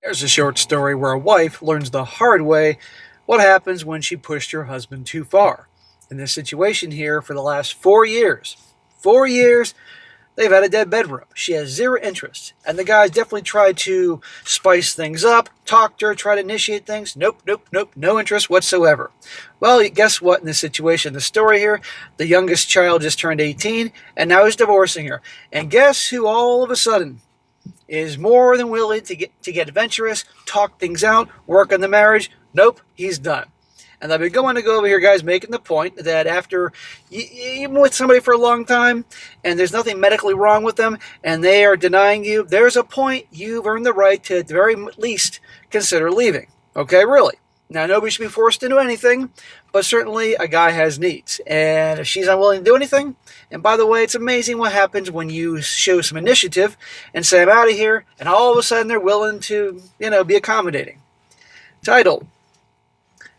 There's a short story where a wife learns the hard way what happens when she pushed her husband too far. In this situation here, for the last 4 years, 4 years, they've had a dead bedroom. She has zero interest. And the guys definitely tried to spice things up, talk to her, try to initiate things. Nope, nope, nope, no interest whatsoever. Well, guess what in this situation? The story here, the youngest child just turned 18, and now he's divorcing her. And guess who all of a sudden is more than willing to get adventurous, talk things out, work on the marriage? Nope, he's done. And I've been going to go over here, guys, making the point that after you've been with somebody for a long time and there's nothing medically wrong with them and they are denying you, there's a point you've earned the right to at the very least consider leaving. Okay, really. Now, nobody should be forced into anything, but certainly a guy has needs. And if she's unwilling to do anything, and by the way, it's amazing what happens when you show some initiative and say, I'm out of here, and all of a sudden they're willing to, be accommodating. Title: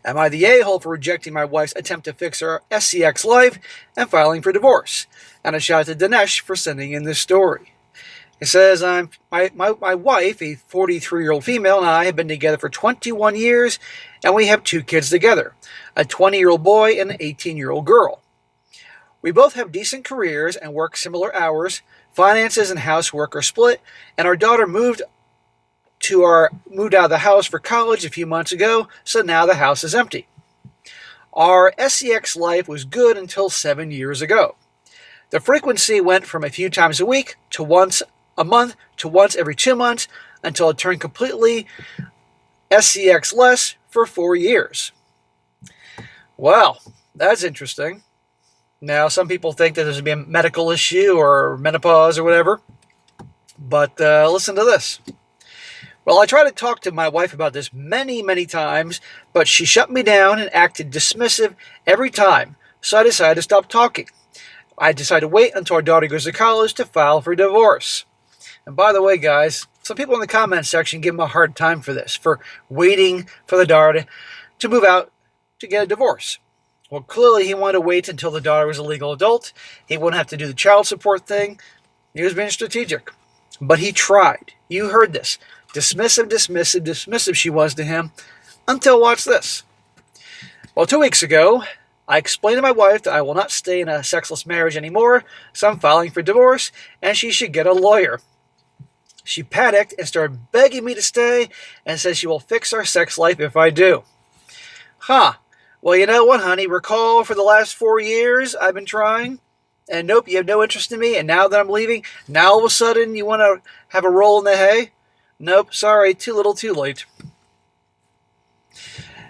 Am I the a-hole for rejecting my wife's attempt to fix her SCX life and filing for divorce? And a shout out to Dinesh for sending in this story. It says, my wife, a 43-year-old female, and I have been together for 21 years, and we have two kids together, a 20-year-old boy and an 18-year-old girl. We both have decent careers and work similar hours. Finances and housework are split, and our daughter moved out of the house for college a few months ago, so now the house is empty. Our SCX life was good until 7 years ago. The frequency went from a few times a week to once a month to once every 2 months until it turned completely SCX less for 4 years. Well, that's interesting. Now, some people think that there's going to be a medical issue or menopause or whatever, but listen to this. Well, I tried to talk to my wife about this many, many times, but she shut me down and acted dismissive every time, so I decided to stop talking. I decided to wait until our daughter goes to college to file for divorce. And by the way, guys, some people in the comment section give him a hard time for this, for waiting for the daughter to move out to get a divorce. Well, clearly he wanted to wait until the daughter was a legal adult. He wouldn't have to do the child support thing. He was being strategic. But he tried. You heard this. Dismissive, dismissive, dismissive she was to him. Until, watch this. Well, 2 weeks ago, I explained to my wife that I will not stay in a sexless marriage anymore, so I'm filing for divorce, and she should get a lawyer. She panicked and started begging me to stay and says she will fix our sex life if I do. Well, you know what, honey? Recall for the last 4 years I've been trying, and nope, you have no interest in me, and now that I'm leaving, now all of a sudden you want to have a roll in the hay? Nope, sorry, too little too late.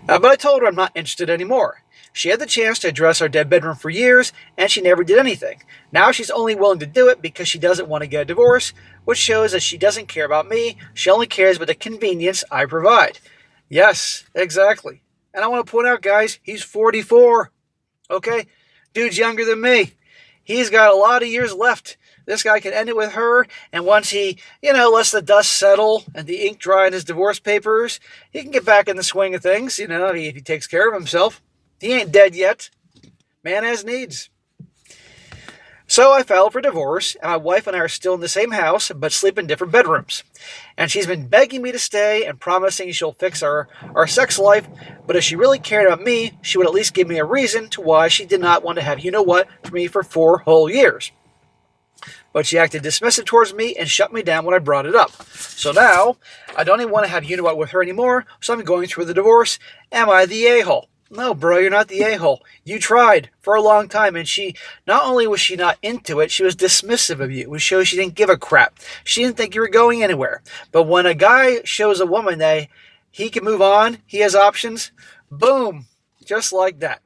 But I told her I'm not interested anymore. She had the chance to address our dead bedroom for years, and she never did anything. Now she's only willing to do it because she doesn't want to get a divorce, which shows that she doesn't care about me. She only cares about the convenience I provide. Yes, exactly. And I want to point out, guys, he's 44. Okay? Dude's younger than me. He's got a lot of years left. This guy can end it with her, and once he, lets the dust settle and the ink dry in his divorce papers, he can get back in the swing of things, if he takes care of himself. He ain't dead yet. Man has needs. So I filed for divorce, and my wife and I are still in the same house, but sleep in different bedrooms. And she's been begging me to stay and promising she'll fix our sex life, but if she really cared about me, she would at least give me a reason to why she did not want to have you-know-what for me for 4 whole years. But she acted dismissive towards me and shut me down when I brought it up. So now, I don't even want to have you-know-what with her anymore, so I'm going through the divorce. Am I the a-hole? No, bro, you're not the a-hole. You tried for a long time, and not only was she not into it, she was dismissive of you, which shows she didn't give a crap. She didn't think you were going anywhere. But when a guy shows a woman that he can move on, he has options, boom, just like that.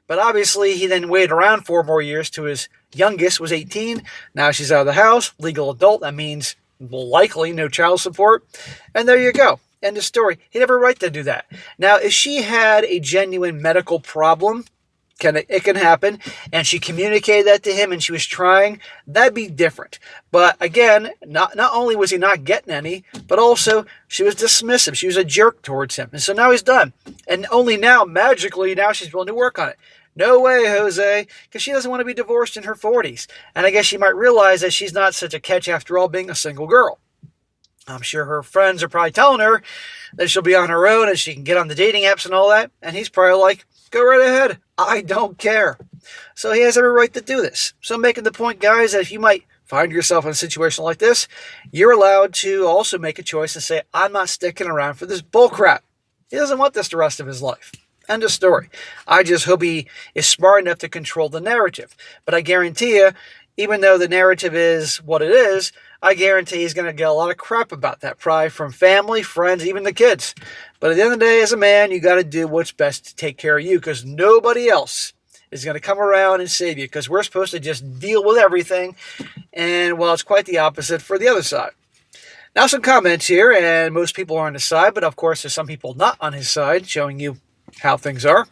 But obviously, he then waited around 4 more years to his youngest was 18. Now she's out of the house, legal adult. That means likely no child support. And there you go. End of story. He had every right to do that. Now, if she had a genuine medical problem, it can happen, and she communicated that to him and she was trying, that'd be different. But again, not only was he not getting any, but also she was dismissive. She was a jerk towards him. And so now he's done. And only now, magically, now she's willing to work on it. No way, Jose, because she doesn't want to be divorced in her 40s. And I guess she might realize that she's not such a catch after all being a single girl. I'm sure her friends are probably telling her that she'll be on her own and she can get on the dating apps and all that. And he's probably like, go right ahead. I don't care. So he has every right to do this. So I'm making the point, guys, that if you might find yourself in a situation like this, you're allowed to also make a choice and say, I'm not sticking around for this bullcrap. He doesn't want this the rest of his life. End of story. I just hope he is smart enough to control the narrative. But I guarantee you, even though the narrative is what it is, I guarantee he's going to get a lot of crap about that, probably from family, friends, even the kids. But at the end of the day, as a man, you got to do what's best to take care of you, because nobody else is going to come around and save you, because we're supposed to just deal with everything. And, well, it's quite the opposite for the other side. Now some comments here, and most people are on his side, but of course there's some people not on his side, showing you how things are.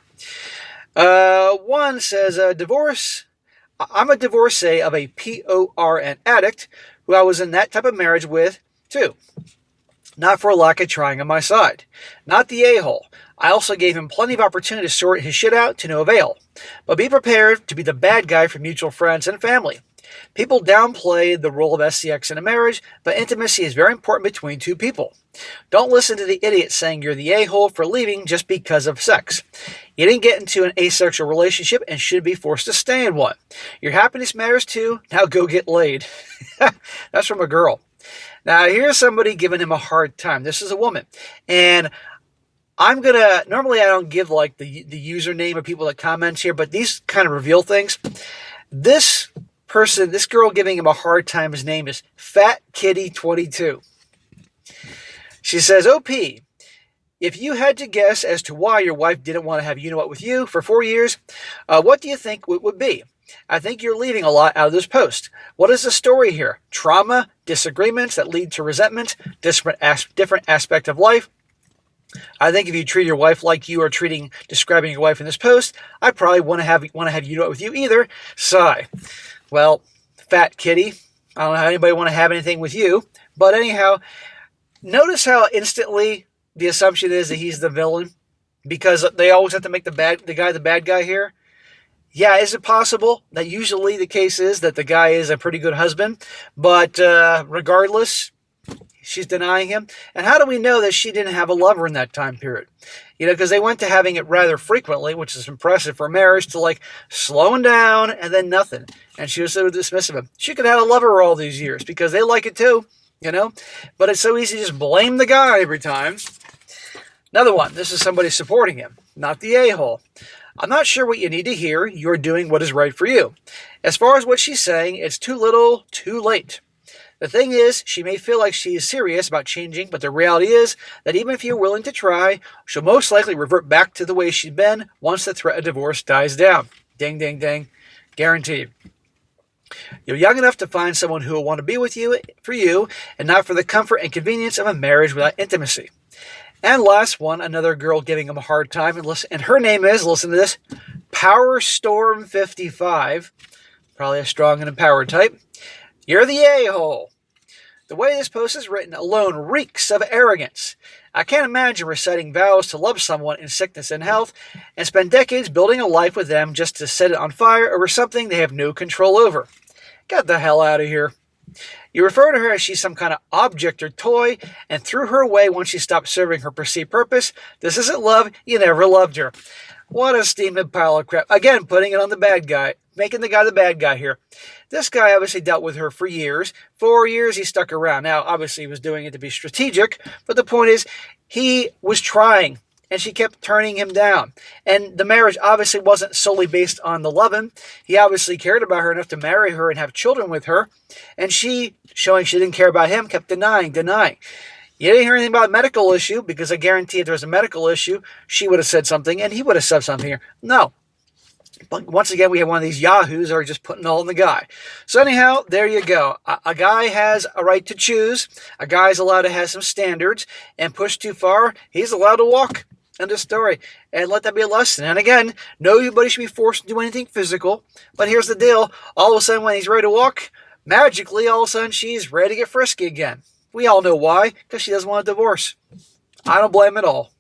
One says, divorce. I'm a divorcee of a PORN addict who I was in that type of marriage with, too. Not for lack of trying on my side. Not the a-hole. I also gave him plenty of opportunity to sort his shit out to no avail. But be prepared to be the bad guy for mutual friends and family. People downplay the role of SCX in a marriage, but intimacy is very important between two people. Don't listen to the idiot saying you're the a-hole for leaving just because of sex. You didn't get into an asexual relationship and should be forced to stay in one. Your happiness matters too. Now go get laid. That's from a girl. Now here's somebody giving him a hard time. This is a woman. And normally I don't give like the username of people that comment here, but these kind of reveal things. This girl giving him a hard time, his name is Fat Kitty 22. She says, OP, if you had to guess as to why your wife didn't want to have you-know-what with you for 4 years, what do you think it would be? I think you're leaving a lot out of this post. What is the story here? Trauma, disagreements that lead to resentment, different aspect of life. I think if you treat your wife like you are describing your wife in this post, I probably want to have you-know-what with you either. Sigh. Well, Fat Kitty, I don't know how anybody want to have anything with you, but anyhow, notice how instantly the assumption is that he's the villain, because they always have to make the bad guy here. Yeah, is it possible that usually the case is that the guy is a pretty good husband, but regardless, she's denying him? And how do we know that she didn't have a lover in that time period? Because they went to having it rather frequently, which is impressive for marriage, to like slowing down and then nothing. And she was so dismissive of him. She could have had a lover all these years because they like it too, But it's so easy to just blame the guy every time. Another one. This is somebody supporting him, not the a-hole. I'm not sure what you need to hear. You're doing what is right for you. As far as what she's saying, it's too little, too late. The thing is, she may feel like she is serious about changing, but the reality is that even if you're willing to try, she'll most likely revert back to the way she's been once the threat of divorce dies down. Ding, ding, ding. Guaranteed. You're young enough to find someone who will want to be with you for you and not for the comfort and convenience of a marriage without intimacy. And last one, another girl giving him a hard time. And her name is, listen to this, Power Storm 55. Probably a strong and empowered type. You're the a-hole. The way this post is written alone reeks of arrogance. I can't imagine reciting vows to love someone in sickness and health and spend decades building a life with them just to set it on fire over something they have no control over. Get the hell out of here. You refer to her as she's some kind of object or toy and threw her away once she stopped serving her perceived purpose. This isn't love. You never loved her. What a steaming pile of crap. Again, putting it on the bad guy. Making the guy the bad guy here. This guy obviously dealt with her for years. 4 years he stuck around. Now, obviously he was doing it to be strategic, but the point is he was trying and she kept turning him down. And the marriage obviously wasn't solely based on the loving. He obviously cared about her enough to marry her and have children with her. And she, showing she didn't care about him, kept denying. You didn't hear anything about a medical issue, because I guarantee if there was a medical issue, she would have said something and he would have said something here. No. But once again, we have one of these yahoos that are just putting all in the guy. So anyhow, there you go. A guy has a right to choose. A guy's allowed to have some standards, and push too far, he's allowed to walk. End of story. And let that be a lesson. And again, nobody should be forced to do anything physical. But here's the deal. All of a sudden, when he's ready to walk, magically, all of a sudden, she's ready to get frisky again. We all know why. Because she doesn't want a divorce. I don't blame him at all.